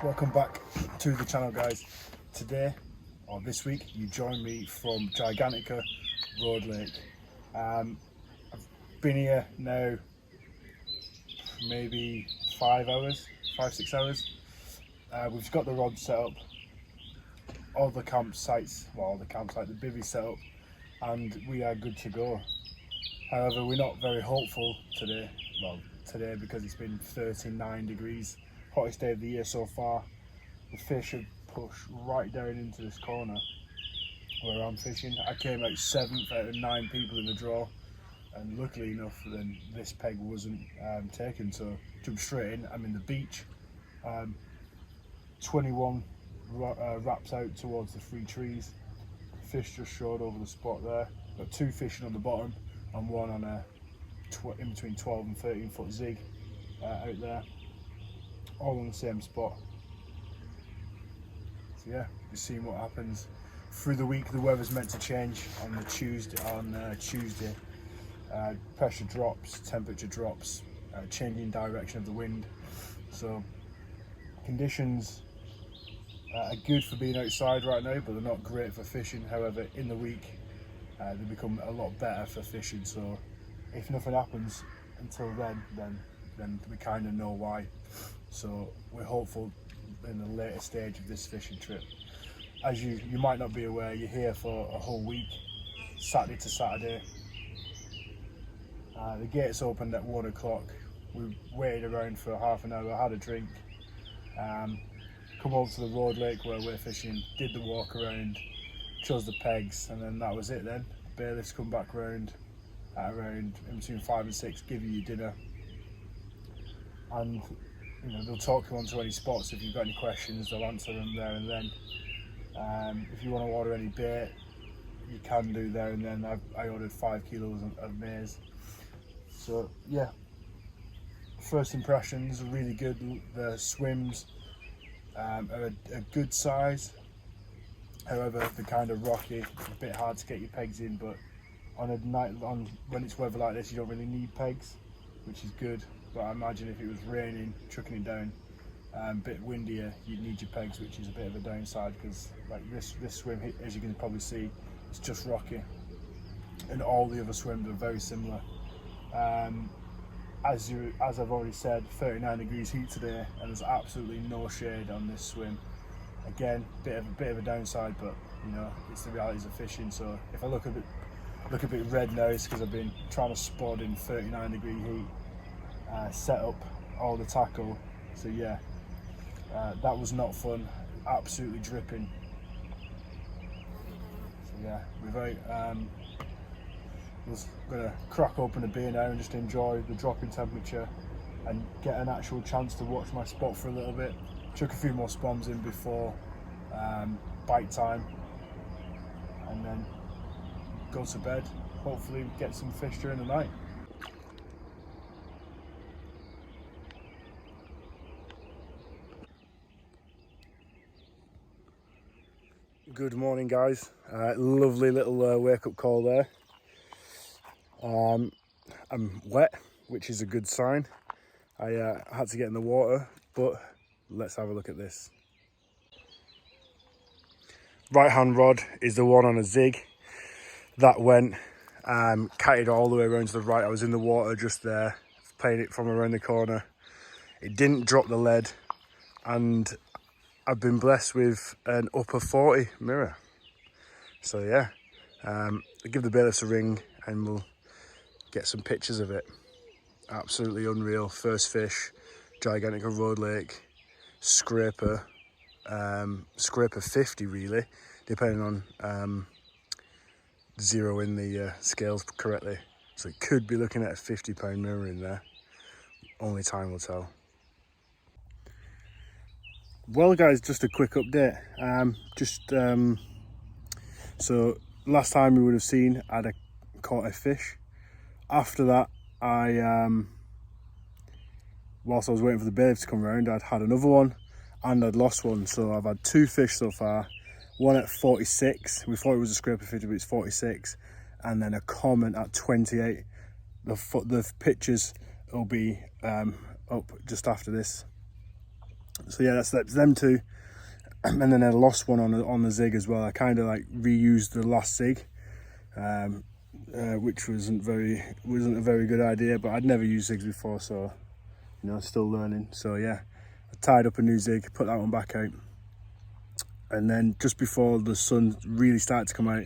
Welcome back to the channel, guys. Today, or this week, you join me from Gigantica Road Lake. I've been here now maybe 5-6 hours. We've got the rod set up, all the campsites, the bivvy set up, and we are good to go. However, we're not very hopeful today. Well, today because it's been 39 degrees, hottest day of the year so far. The fish have pushed right down into this corner where I'm fishing. I came out 7th out of 9 people in the draw, and luckily enough then this peg wasn't taken, so jumped straight in. I'm in the beach. 21 wraps out towards the 3 trees. Fish just showed over the spot there. Got 2 fishing on the bottom and 1 on a in between 12 and 13 foot zig out there, all on the same spot. So yeah, we're seeing what happens through the week. The weather's meant to change on Tuesday. Pressure drops, temperature drops, changing direction of the wind. So conditions are good for being outside right now, but they're not great for fishing. However, in the week they become a lot better for fishing. So if nothing happens until then we kind of know why. So we're hopeful in the later stage of this fishing trip. As you might not be aware, you're here for a whole week, Saturday to Saturday. The gates opened at 1 o'clock. We waited around for half an hour, had a drink, come over to the road lake where we're fishing, did the walk around, chose the pegs, and then that was it then. Bailiffs come back round at around in between 5 and 6, give you your dinner, and they'll talk you onto any spots. If you've got any questions, they'll answer them there and then. If you want to order any bait, you can do there and then. I ordered 5 kilos of maize. So yeah, first impressions are really good. The swims are a good size. However, they're kind of rocky, a bit hard to get your pegs in, but on a night when it's weather like this, you don't really need pegs, which is good. But I imagine if it was raining, chucking it down, a bit windier, you'd need your pegs, which is a bit of a downside, because like this swim, as you can probably see, it's just rocky, and all the other swims are very similar. As I've already said, 39 degrees heat today, and there's absolutely no shade on this swim. Again, bit of a downside, but it's the realities of fishing. So if I look a bit red now, it's because I've been trying to spot in 39 degree heat, set up all the tackle. So yeah, that was not fun, absolutely dripping. So yeah, we're gonna crack open a beer now and just enjoy the drop in temperature and get an actual chance to watch my spot for a little bit. Chuck a few more spoms in before bite time, and then go to bed. Hopefully get some fish during the night. Good morning, guys. Lovely little wake-up call there. I'm wet, which is a good sign. I had to get in the water, but let's have a look at this. Right hand rod is the one on a zig. That went kited all the way around to the right. I was in the water just there, playing it from around the corner. It didn't drop the lead, and I've been blessed with an upper 40 mirror. So yeah, I'll give the bailiffs a ring and we'll get some pictures of it. Absolutely unreal. First fish, Gigantica Road Lake, scraper 50 really, depending on zeroing the scales correctly. So it could be looking at a 50-pound mirror in there. Only time will tell. Well guys, just a quick update. So last time you would have seen I'd caught a fish. After that, whilst I was waiting for the bailiff to come around, I'd had another one and I'd lost one. So I've had 2 fish so far. One at 46, we thought it was a scraper 50, but it's 46, and then a common at 28. The pictures will be up just after this. So yeah, that's them two. And then I lost one on the zig as well. I kind of like reused the last zig, which wasn't a very good idea. But I'd never used zigs before, so you know, still learning. So yeah, I tied up a new zig, put that one back out, and then just before the sun really started to come out,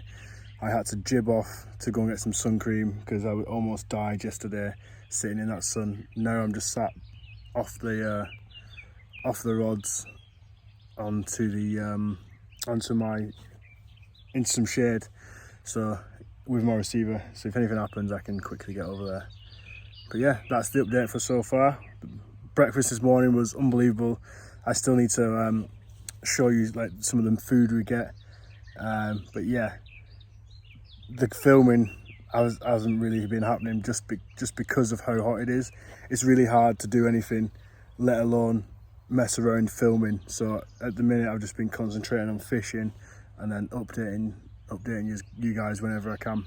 I had to jib off to go and get some sun cream because I almost died yesterday sitting in that sun. Now I'm just sat off the rods onto into some shade, so with my receiver, so if anything happens I can quickly get over there. But yeah, that's the update for so far. Breakfast this morning was unbelievable. I still need to show you like some of the food we get, but yeah, the filming hasn't really been happening just because of how hot it is. It's really hard to do anything, let alone mess around filming. So at the minute I've just been concentrating on fishing and then updating you guys whenever I can.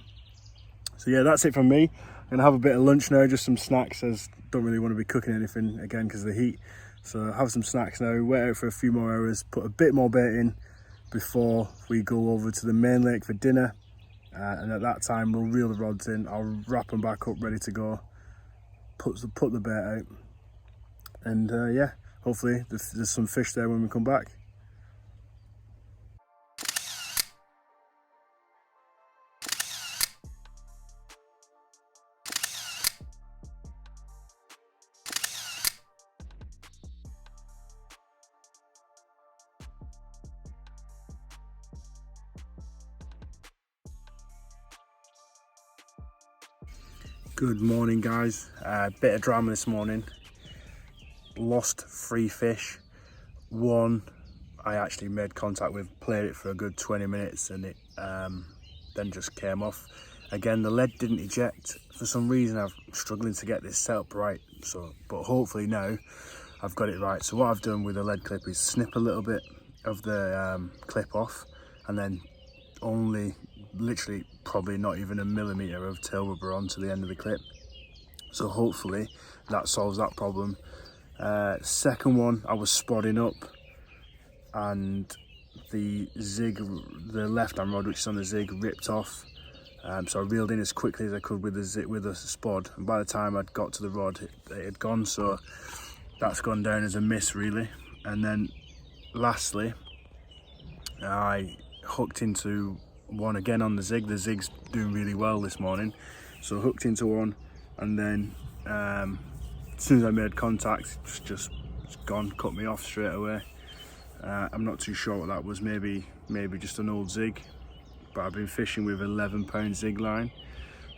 So yeah, that's it from me. I'm gonna have a bit of lunch now, just some snacks, as don't really want to be cooking anything again because of the heat. So have some snacks now, wait out for a few more hours, put a bit more bait in before we go over to the main lake for dinner. And at that time we'll reel the rods in, I'll wrap them back up ready to go, put the bait out, and yeah, hopefully there's some fish there when we come back. Good morning guys, bit of drama this morning. Lost 3 fish. One I actually made contact with, played it for a good 20 minutes and it then just came off. Again, the lead didn't eject. For some reason I'm struggling to get this set up right, but hopefully now I've got it right. So what I've done with the lead clip is snip a little bit of the clip off and then only literally probably not even a millimetre of tail rubber onto the end of the clip. So hopefully that solves that problem. Second one, I was spodding up and the zig, the left hand rod which is on the zig, ripped off. So I reeled in as quickly as I could with a spod, and by the time I'd got to the rod it had gone, so that's gone down as a miss really. And then lastly I hooked into one again on the zig. The zig's doing really well this morning, so hooked into one, and then as soon as I made contact it's just gone, cut me off straight away. I'm not too sure what that was, maybe just an old zig, but I've been fishing with 11-pound zig line.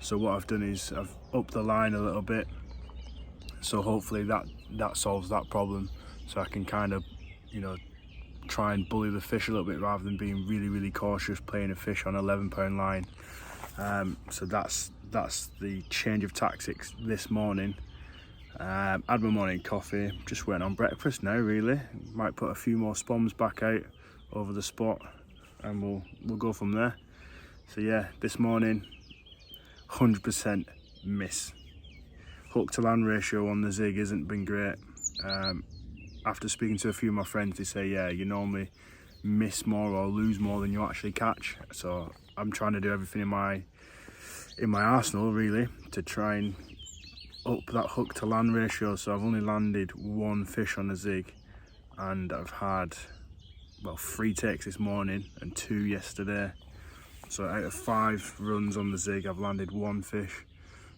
So what I've done is I've upped the line a little bit, so hopefully that solves that problem, so I can kind of, you know, try and bully the fish a little bit rather than being really cautious playing a fish on 11-pound line. So that's the change of tactics this morning. Had my morning coffee, just waiting on breakfast now really. Might put a few more spoms back out over the spot and we'll go from there. So yeah, this morning 100% miss. Hook to land ratio on the zig hasn't been great. After speaking to a few of my friends, they say, yeah, you normally miss more or lose more than you actually catch. So I'm trying to do everything in my arsenal really to try and up that hook to land ratio. So I've only landed 1 fish on the zig, and I've had, well, 3 takes this morning and 2 yesterday. So out of 5 runs on the zig, I've landed 1 fish.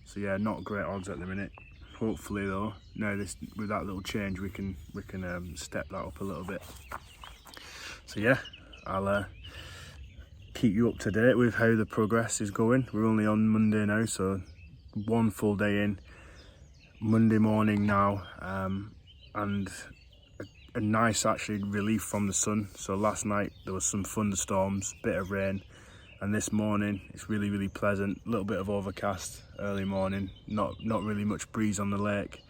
So yeah, not great odds at the minute. Hopefully though, now with that little change, we can step that up a little bit. So yeah, I'll keep you up to date with how the progress is going. We're only on Monday now, so 1 full day in. Monday morning now, and a nice actually relief from the sun. So last night there was some thunderstorms, bit of rain, and this morning it's really pleasant. A little bit of overcast early morning, not really much breeze on the lake,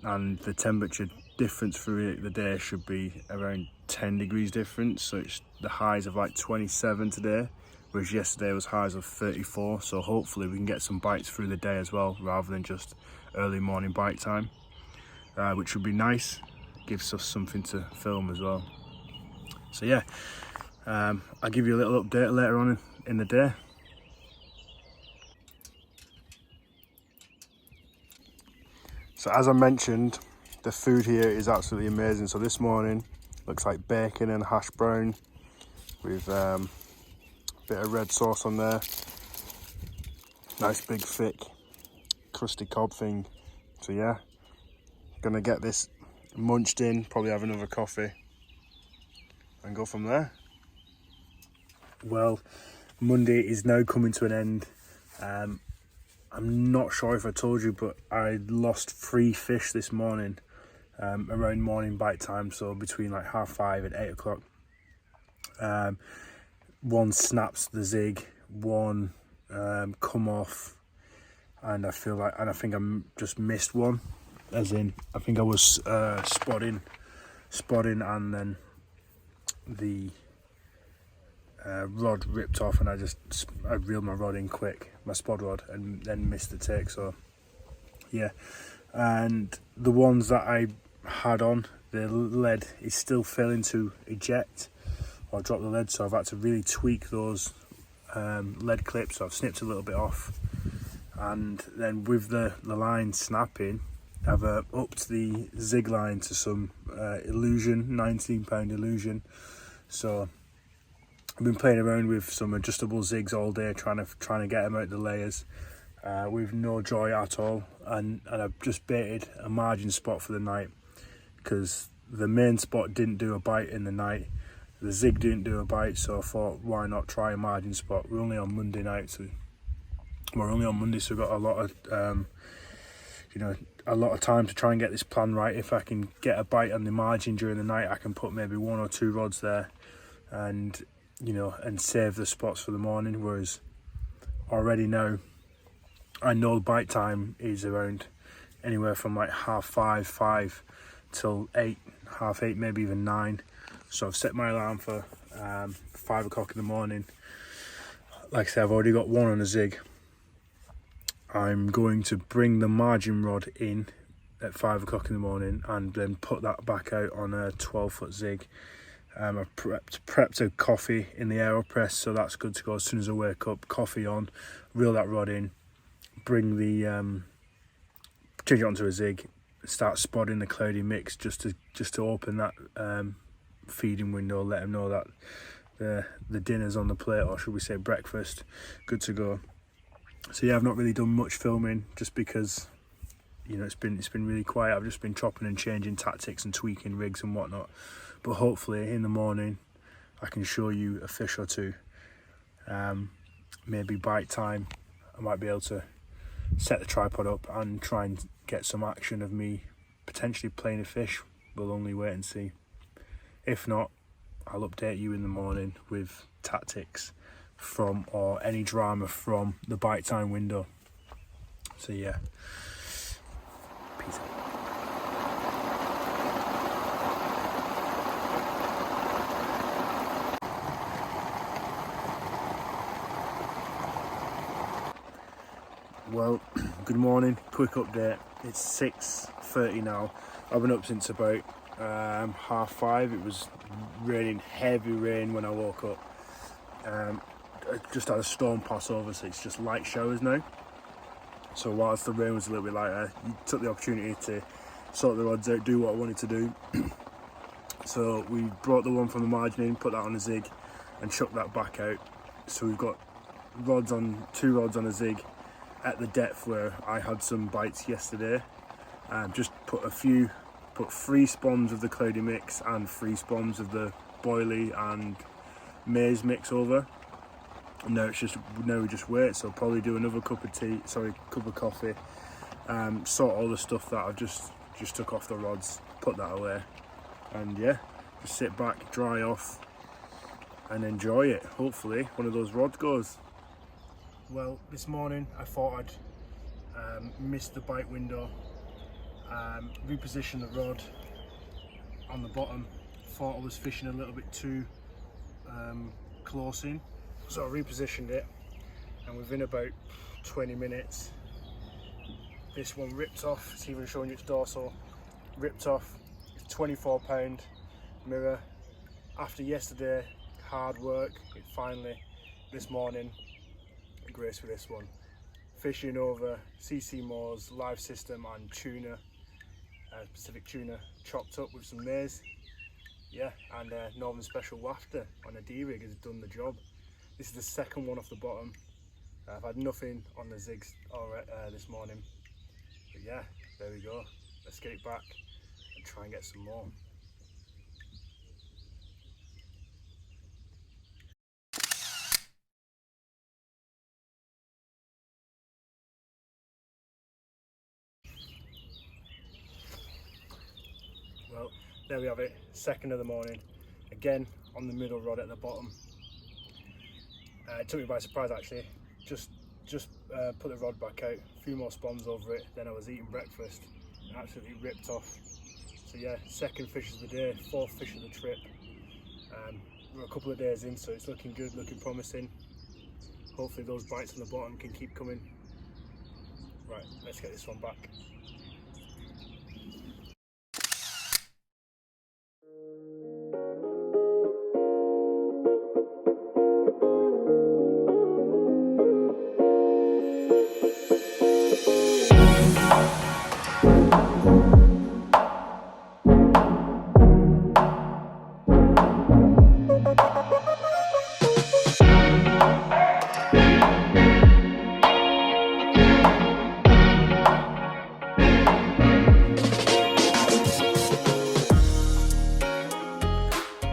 and the temperature difference through the day should be around 10 degrees difference. So it's the highs of like 27 today, whereas yesterday was highs of 34. So hopefully we can get some bites through the day as well, rather than just early morning bite time, which would be nice. gives us something to film as well. So yeah, I'll give you a little update later on in the day. So as I mentioned, the food here is absolutely amazing. So this morning looks like bacon and hash brown with a bit of red sauce on there. Nice big thick crusty cob thing. So yeah, gonna get this munched in, probably have another coffee and go from there. Well, Monday is now coming to an end. I'm not sure if I told you, but I lost 3 fish this morning around morning bite time, so between like 5:30 and 8 o'clock. One snaps the zig, one come off, and I think I just missed one, as in I think I was spotting, and then the rod ripped off, and I reeled my rod in quick, my spod rod, and then missed the take. So yeah, and the ones that I had on, the lead is still failing to eject or drop the lead, so I've had to really tweak those lead clips. So I've snipped a little bit off, and then with the line snapping, I've upped the zig line to some Illusion, 19-pound Illusion. So I've been playing around with some adjustable zigs all day, trying to get them out the layers, with no joy at all. And I've just baited a margin spot for the night, because the main spot didn't do a bite in the night. The zig didn't do a bite, so I thought, why not try a margin spot? We're only on Monday night, so we've got a lot of a lot of time to try and get this plan right. If I can get a bite on the margin during the night, I can put maybe 1 or 2 rods there, and save the spots for the morning. Whereas already now, I know the bite time is around anywhere from like 5:30 till 8, 8:30, maybe even 9. So I've set my alarm for 5 o'clock in the morning. Like I said, I've already got one on a zig. I'm going to bring the margin rod in at 5 o'clock in the morning and then put that back out on a 12-foot zig. I've prepped a coffee in the AeroPress, so that's good to go. As soon as I wake up, coffee on, reel that rod in, bring the change it onto a zig, start spodding the cloudy mix just to open that feeding window, let them know that the dinner's on the plate, or should we say breakfast, good to go. So yeah, I've not really done much filming, just because it's been really quiet. I've just been chopping and changing tactics and tweaking rigs and whatnot. But hopefully in the morning I can show you a fish or two. Maybe bite time, I might be able to set the tripod up and try and get some action of me potentially playing a fish. We'll only wait and see. If not, I'll update you in the morning with tactics from, or any drama from, the bite time window. So yeah, peace out. Well, good morning, quick update. It's 6:30 now. I've been up since about 5:30. It was raining, heavy rain when I woke up. I just had a storm pass over, so it's just light showers now. So whilst the rain was a little bit lighter, you took the opportunity to sort the rods out, do what I wanted to do. So we brought the one from the margin in, put that on a zig, and chucked that back out. So we've got 2 rods on a zig at the depth where I had some bites yesterday. Just put 3 spawns of the cloudy mix and 3 spawns of the boilie and maize mix over. And now we just wait. So probably do another cup of coffee, sort all the stuff that I've just took off the rods, put that away, and yeah, just sit back, dry off, and enjoy it. Hopefully one of those rods goes. Well, this morning I thought I'd missed the bite window, reposition the rod on the bottom. Thought I was fishing a little bit too close in, so I repositioned it, and within about 20 minutes this one ripped off. It's even showing you its dorsal, ripped off. £24 mirror. After yesterday, hard work, it finally, this morning, graced with this one. Fishing over CC Moore's live system and tuna, Pacific tuna, chopped up with some maize. Yeah, and Northern Special wafter on a D-rig has done the job. This is the second one off the bottom. I've had nothing on the zigs this morning. But yeah, there we go. Let's get it back and try and get some more. Well, there we have it, second of the morning. Again, on the middle rod at the bottom. It took me by surprise actually. Just put the rod back out, a few more spawns over it, then I was eating breakfast and absolutely ripped off. So yeah, second fish of the day, fourth fish of the trip. We're a couple of days in, so it's looking good, looking promising. Hopefully those bites on the bottom can keep coming. Right, let's get this one back.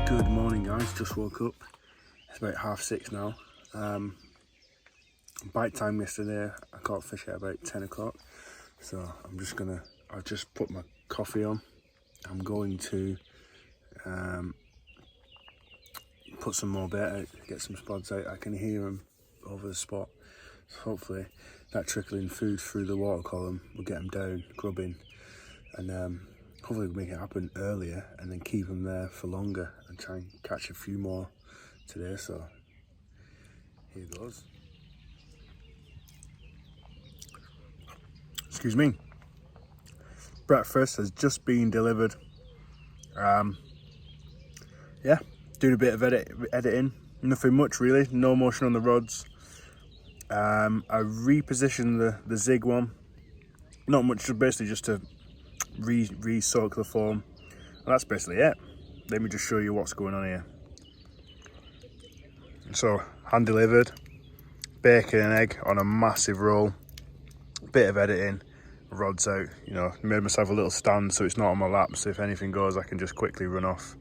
Good morning guys, just woke up. It's about 6:30 now. Bite time yesterday, I caught fish at about 10 o'clock. So I've just put my coffee on. I'm going to put some more bait out, get some spods out. I can hear them over the spot. So hopefully that trickling food through the water column will get them down, grubbing, and hopefully we'll make it happen earlier and then keep them there for longer and try and catch a few more today. So here goes. Excuse me. Breakfast has just been delivered. Yeah, doing a bit of editing. Nothing much really, no motion on the rods. I repositioned the Zig one. Not much, basically just to re-soak the foam. And that's basically it. Let me just show you what's going on here. So, hand delivered, bacon and egg on a massive roll. Bit of editing, rods out, you know, made myself a little stand so it's not on my lap, so if anything goes I can just quickly run off.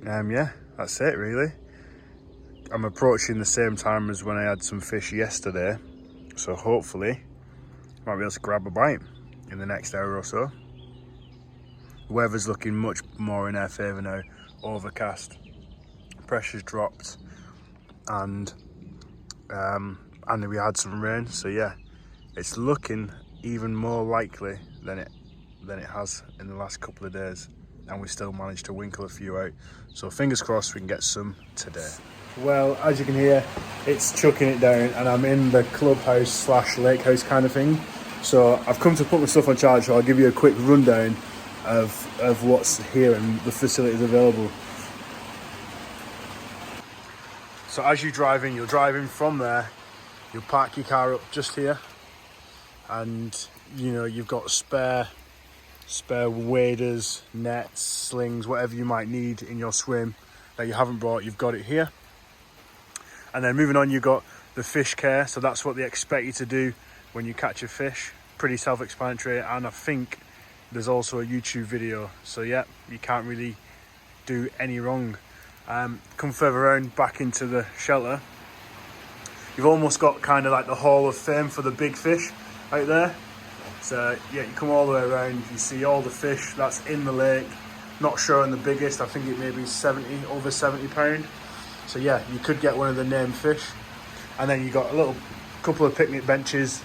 Yeah, that's it really. I'm approaching the same time as when I had some fish yesterday, so hopefully I might be able to grab a bite in the next hour or so. The weather's looking much more in our favour now, overcast, pressure's dropped, and we had some rain, so yeah, it's looking even more likely than it has in the last couple of days, and we still managed to winkle a few out. So fingers crossed we can get some today. Well, as you can hear, it's chucking it down, and I'm in the clubhouse slash lake house kind of thing. So I've come to put my stuff on charge, so I'll give you a quick rundown of what's here and the facilities available. So as you drive in, you're driving from there, you'll park your car up just here, and you know you've got spare waders, nets, slings, whatever you might need in your swim that you haven't brought, you've got it here. And then moving on, you've got the fish care, so that's what they expect you to do when you catch a fish. Pretty self-explanatory, and I think there's also a YouTube video, so yeah, you can't really do any wrong. Come further around back into the shelter, you've almost got kind of like the Hall of Fame for the big fish out there. So yeah, you come all the way around, you see all the fish that's in the lake, not showing the biggest, I think it may be over 70 pound. So yeah, you could get one of the named fish. And then you got a couple of picnic benches,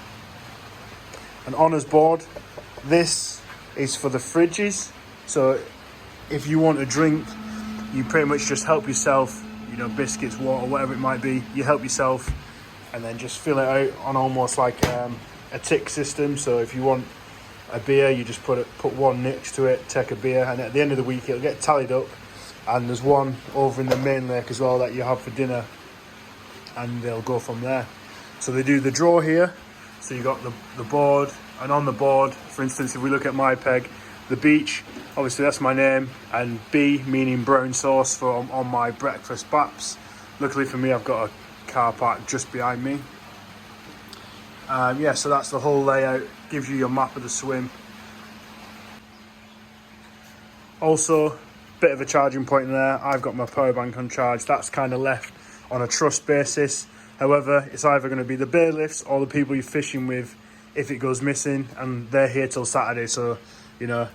an honours board. This is for the fridges, so if you want a drink, you pretty much just help yourself, you know, biscuits, water, whatever it might be, you help yourself and then just fill it out on almost like a tick system. So if you want a beer, you just put one next to it, take a beer, and at the end of the week it'll get tallied up. And there's one over in the main lake as well that you have for dinner, and they'll go from there. So they do the draw here. So you got the board, and on the board, for instance, if we look at my peg, the beach, obviously that's my name, and B meaning brown sauce for on my breakfast baps. Luckily for me, I've got a car park just behind me. Yeah, so that's the whole layout. Gives you your map of the swim. Also, bit of a charging point in there. I've got my power bank on charge. That's kind of left on a trust basis. However, it's either going to be the bailiffs or the people you're fishing with if it goes missing, and they're here till Saturday. So, you know,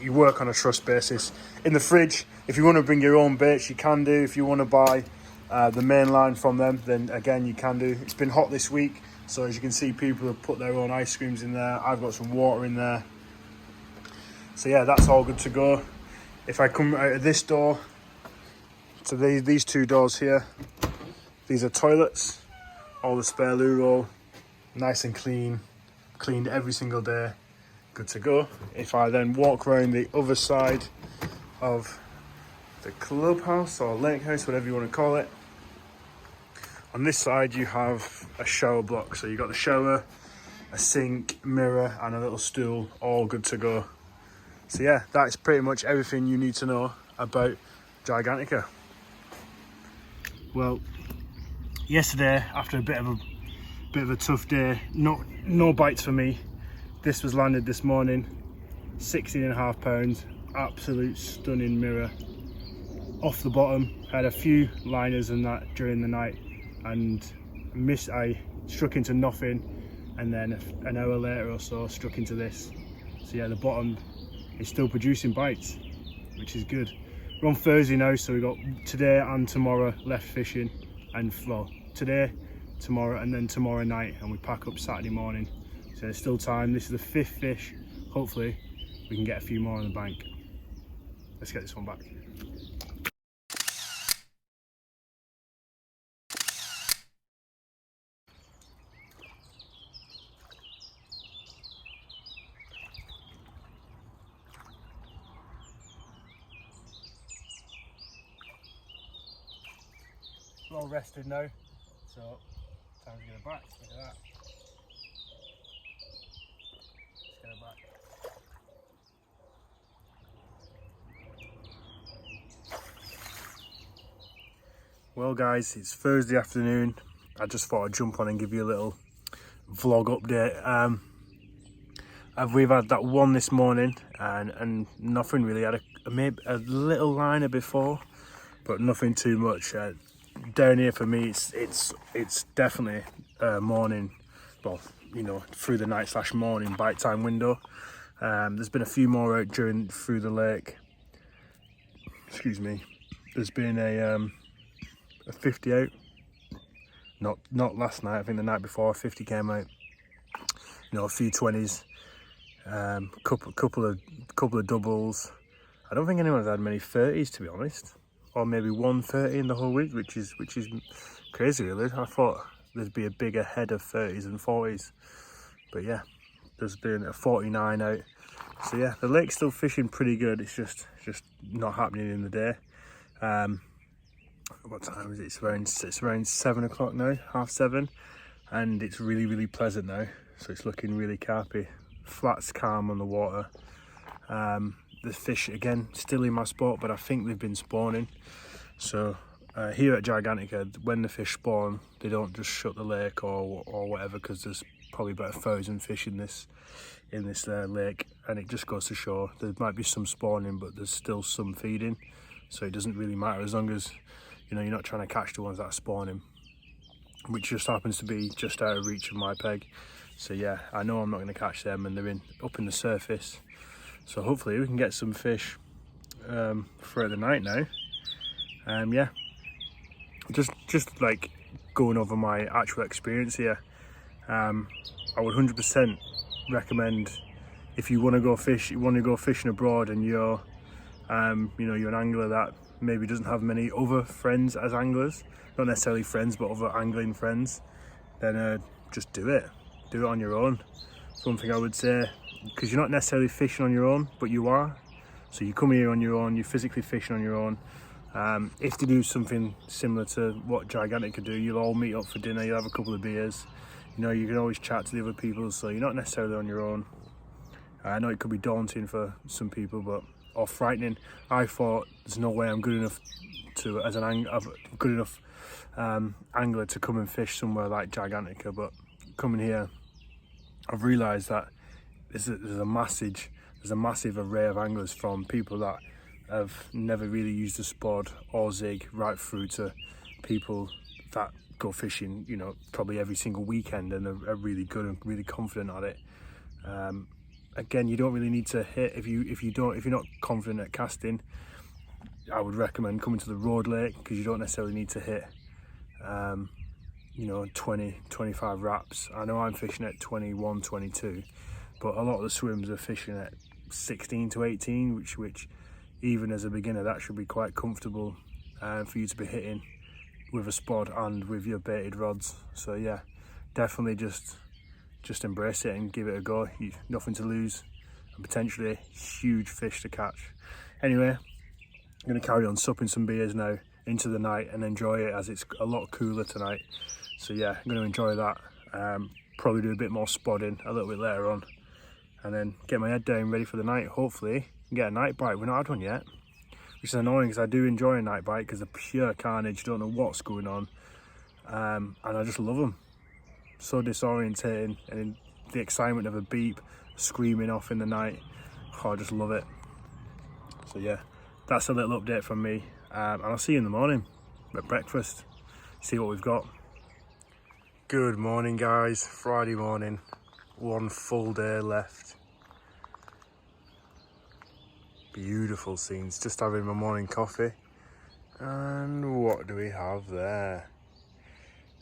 you work on a trust basis. In the fridge, if you want to bring your own baits, you can do. If you want to buy the main line from them, then again, you can do. It's been hot this week, so as you can see, people have put their own ice creams in there. I've got some water in there. So yeah, that's all good to go. If I come out of this door, so these two doors here, these are toilets, all the spare loo roll, nice and clean, cleaned every single day, good to go. If I then walk around the other side of the clubhouse or lake house, whatever you want to call it, on this side you have a shower block. So you've got the shower, a sink, mirror, and a little stool, all good to go. So yeah, that's pretty much everything you need to know about Gigantica. Well, yesterday, after a bit of a tough day, no bites for me. This was landed this morning, 16.5 pounds, absolute stunning mirror. Off the bottom, had a few liners and that during the night, and I struck into nothing, and then an hour later or so struck into this. So yeah, the bottom is still producing bites, which is good. We're on Thursday now, so we got today and tomorrow left fishing, and well, today, tomorrow, and then tomorrow night, and we pack up Saturday morning. So there's still time. This is the 5th fish. Hopefully we can get a few more on the bank. Let's get this one back. We're all rested now, so time to get it back. Look at that. Let's get it back. Well guys, it's Thursday afternoon. I just thought I'd jump on and give you a little vlog update. We've had that one this morning, and nothing really. Had maybe a little liner before, but nothing too much. Down here for me, it's definitely morning, well, you know, through the night / morning bite time window. There's been a few more out through the lake. Excuse me. There's been a 50 out. Not last night. I think the night before, 50 came out. You know, a few 20s. Couple of doubles. I don't think anyone's had many 30s, to be honest. Or maybe 130 in the whole week, which is crazy really. I thought there'd be a bigger head of 30s and 40s, but yeah, there's been a 49 out. So yeah, the lake's still fishing pretty good. It's just not happening in the day. What time is it? It's around 7 o'clock now, 7:30, and it's really pleasant now. So it's looking really carpy. Flat's calm on the water. The fish again still in my spot, but I think they've been spawning. So here at Gigantica, when the fish spawn, they don't just shut the lake or whatever, because there's probably about 1,000 fish in this lake, and it just goes to show there might be some spawning, but there's still some feeding. So it doesn't really matter as long as, you know, you're not trying to catch the ones that are spawning, which just happens to be just out of reach of my peg. So yeah, I know I'm not going to catch them, and they're up in the surface. So hopefully we can get some fish throughout the night now. Yeah, just like going over my actual experience here. I would 100% recommend, if you want to go fishing abroad, and you're you know, you're an angler that maybe doesn't have many other friends as anglers, not necessarily friends, but other angling friends, then just do it on your own. something I would say, because you're not necessarily fishing on your own, but you are. So you come here on your own, you're physically fishing on your own. If they do something similar to what Gigantica do, you'll all meet up for dinner, you'll have a couple of beers. You know, you can always chat to the other people, so you're not necessarily on your own. I know it could be daunting for some people, or frightening. I thought there's no way I'm good enough to, as an good enough angler to come and fish somewhere like Gigantica, but coming here, I've realised that there's a massive array of anglers, from people that have never really used a spod or zig, right through to people that go fishing, you know, probably every single weekend and are really good and really confident at it. Again, you don't really need to hit if you're not confident at casting. I would recommend coming to the road lake, because you don't necessarily need to hit you know, 20-25 wraps. I know I'm fishing at 21, 22, but a lot of the swims are fishing at 16 to 18, which even as a beginner, that should be quite comfortable for you to be hitting with a spod and with your baited rods. So yeah, definitely just embrace it and give it a go. Nothing to lose, and potentially a huge fish to catch. Anyway, I'm going to carry on supping some beers now into the night and enjoy it, as it's a lot cooler tonight. So yeah, I'm going to enjoy that. Probably do a bit more spodding a little bit later on, and then get my head down ready for the night. Hopefully get a night bite. We've not had one yet, which is annoying, because I do enjoy a night bite, because they're pure carnage, don't know what's going on, and I just love them. So disorientating, and the excitement of a beep screaming off in the night, oh, I just love it. So yeah, that's a little update from me, and I'll see you in the morning at breakfast, see what we've got. Good morning guys, Friday morning, one full day left. Beautiful scenes, just having my morning coffee. And what do we have there?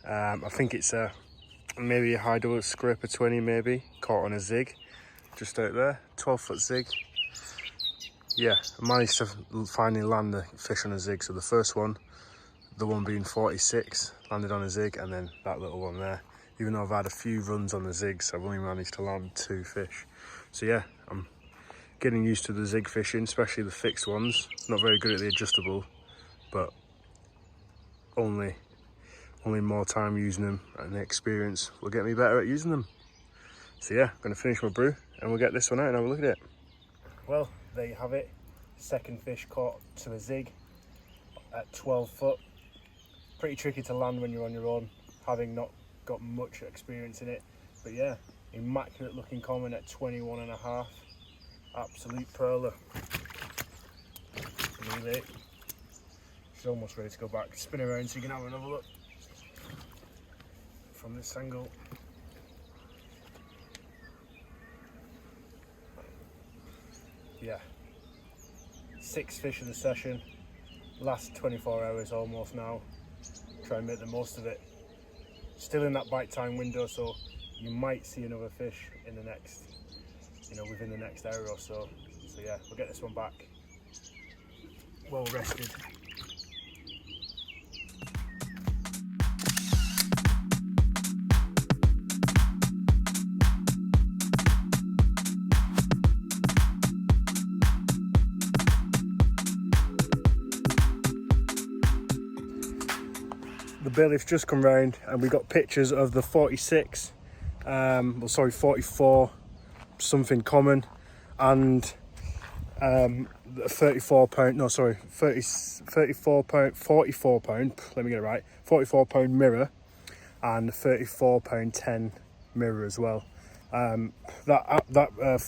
I think it's maybe a high double scraper 20, maybe, caught on a zig, just out there, 12-foot zig. Yeah, I managed to finally land the fish on a zig. So the first one, the one being 46, landed on a zig, and then that little one there. Even though I've had a few runs on the zigs, I've only managed to land 2 fish. So yeah, I'm getting used to the zig fishing, especially the fixed ones. Not very good at the adjustable, but only more time using them and the experience will get me better at using them. So yeah, I'm going to finish my brew and we'll get this one out and have a look at it. Well, there you have it. Second fish caught to a zig at 12 foot. Pretty tricky to land when you're on your own, having not got much experience in it. But yeah, immaculate looking common at 21.5. Absolute pearler. Really. She's almost ready to go back. Spin around so you can have another look from this angle. Yeah, 6 fish of the session, last 24 hours almost now. Try and make the most of it. Still in that bite time window, so you might see another fish in the next, within the next hour or so. So yeah, we'll get this one back well rested. The bailiff's just come round and we got pictures of the 46, 44 something common, and the 44 pound let me get it right, 44 pound mirror and 34 pound 10 mirror as well. That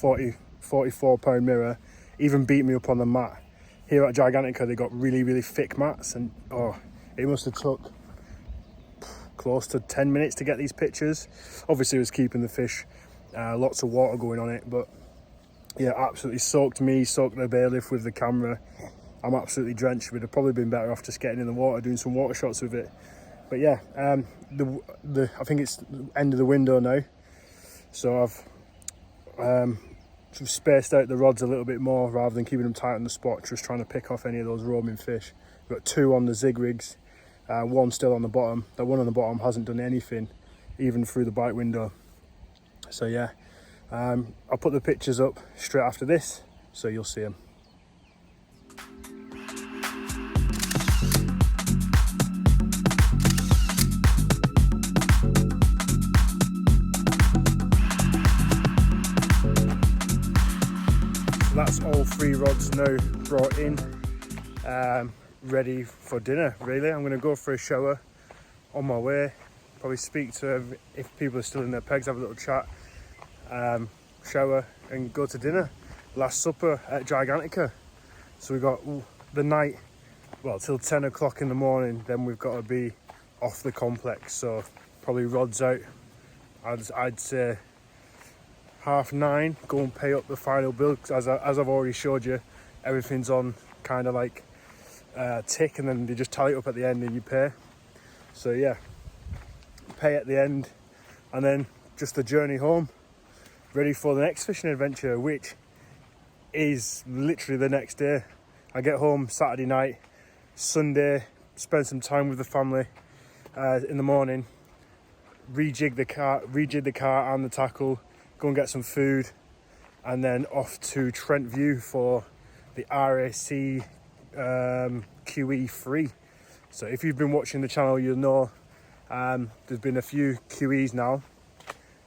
44 pound mirror even beat me up on the mat. Here at Gigantica they got really thick mats, and it must have took close to 10 minutes to get these pictures. Obviously it was keeping the fish, lots of water going on it, but yeah, absolutely soaked the bailiff with the camera. I'm absolutely drenched. We'd have probably been better off just getting in the water, doing some water shots with it. But yeah, I think it's the end of the window now, so I've spaced out the rods a little bit more rather than keeping them tight on the spot, just trying to pick off any of those roaming fish. We've got 2 on the zig rigs, 1 still on the bottom. The one on the bottom hasn't done anything even through the bite window. So yeah, I'll put the pictures up straight after this, so you'll see them. That's all 3 rods now brought in, ready for dinner really. I'm going to go for a shower on my way, probably speak to, if people are still in their pegs, have a little chat, shower and go to dinner. Last supper at Gigantica. So we've got the night, well, till 10 o'clock in the morning, then we've got to be off the complex. So probably rods out, I'd say 9:30, go and pay up the final bill. As I've already showed you, everything's on kind of like tick, and then they just tally it up at the end and you pay. So yeah, pay at the end, and then just the journey home, ready for the next fishing adventure, which is literally the next day. I get home Saturday night, Sunday, spend some time with the family in the morning, rejig the car and the tackle, go and get some food, and then off to Trent View for the RAC QE3. So if you've been watching the channel, you'll know there's been a few QEs now.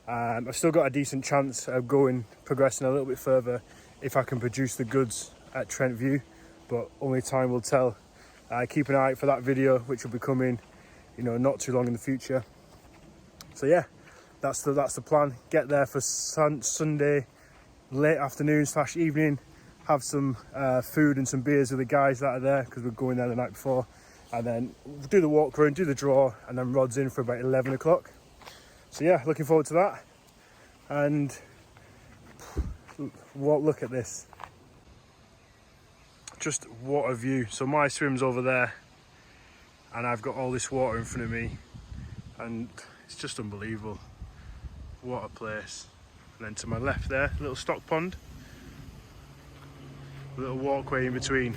I've still got a decent chance of progressing a little bit further if I can produce the goods at Trent View, but only time will tell. Keep an eye out for that video, which will be coming, not too long in the future. So yeah, that's the plan. Get there for Sunday late afternoon / evening, have some food and some beers with the guys that are there, because we're going there the night before, and then do the walk around, do the draw, and then rods in for about 11 o'clock. So yeah, looking forward to that. And look at this, just what a view. So my swim's over there, and I've got all this water in front of me, and it's just unbelievable. What a place. And then to my left there, a little stock pond, a little walkway in between.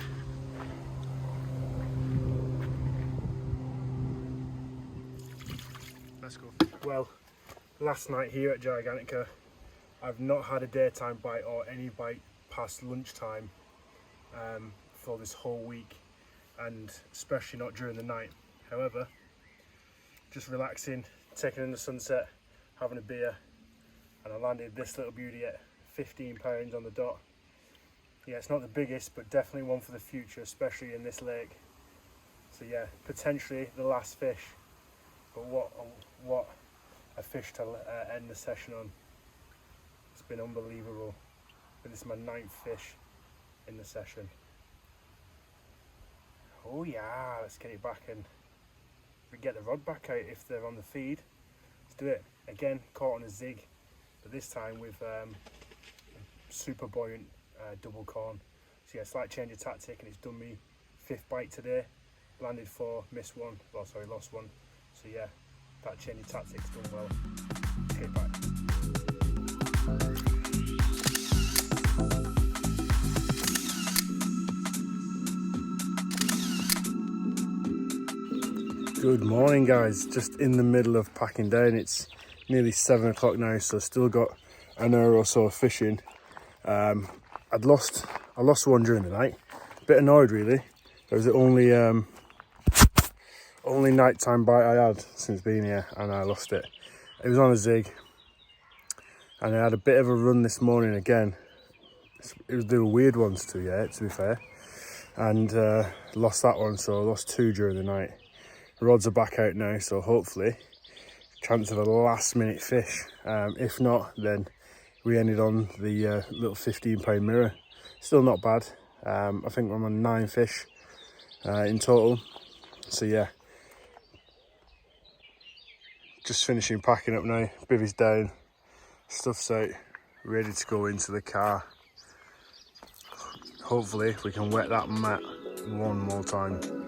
Let's go. Well, last night here at Gigantica, I've not had a daytime bite or any bite past lunchtime for this whole week, and especially not during the night. However, just relaxing, taking in the sunset, having a beer, and I landed this little beauty at 15 pounds on the dot. Yeah, it's not the biggest, but definitely one for the future, especially in this lake. So yeah, potentially the last fish, but what a fish to end the session on. It's been unbelievable. But this is my 9th fish in the session. Oh yeah, let's get it back, and we get the rod back out if they're on the feed. Let's do it. Again, caught on a zig, but this time with super buoyant double corn. So yeah, slight change of tactic, and it's done me 5th bite today. Landed 4, missed 1, well sorry, lost 1. So yeah, that change of tactic's done well. Let's get back. Good morning guys, just in the middle of packing down. It's nearly 7 o'clock now, so still got an hour or so of fishing. I lost one during the night. A bit annoyed really. It was the only nighttime bite I had since being here, and I lost it. It was on a zig, and I had a bit of a run this morning again. They were weird ones too, yeah, to be fair, and lost that one, so I lost 2 during the night. Rods are back out now, so hopefully chance of a last minute fish. If not, then we ended on the little 15-pound mirror. Still not bad. I think I'm on 9 fish in total. So yeah, just finishing packing up now. Bivvy's down, stuff's out, ready to go into the car. Hopefully we can wet that mat one more time.